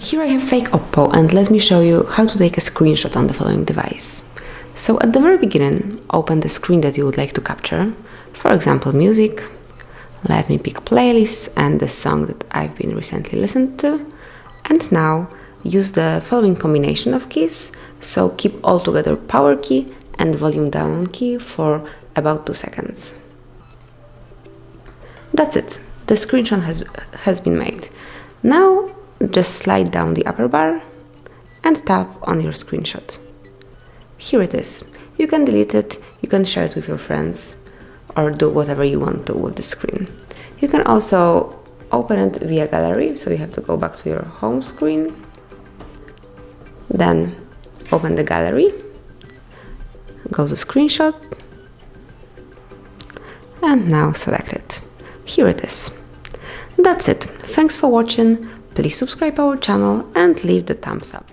Here I have fake Oppo, and let me show you how to take a screenshot on the following device. So at the very beginning, open the screen that you would like to capture, for example music. Let me pick playlists and the song that I've been recently listened to. And now use the following combination of keys, so keep all together power key and volume down key for about 2 seconds. That's it, the screenshot has been made. Now just slide down the upper bar and tap on your screenshot. Here it is. You can delete it, you can share it with your friends, or do whatever you want to with the screen. You can also open it via gallery, so you have to go back to your home screen, then open the gallery, go to screenshot, and now select it. Here it is. That's it. Thanks for watching. Please subscribe our channel and leave the thumbs up.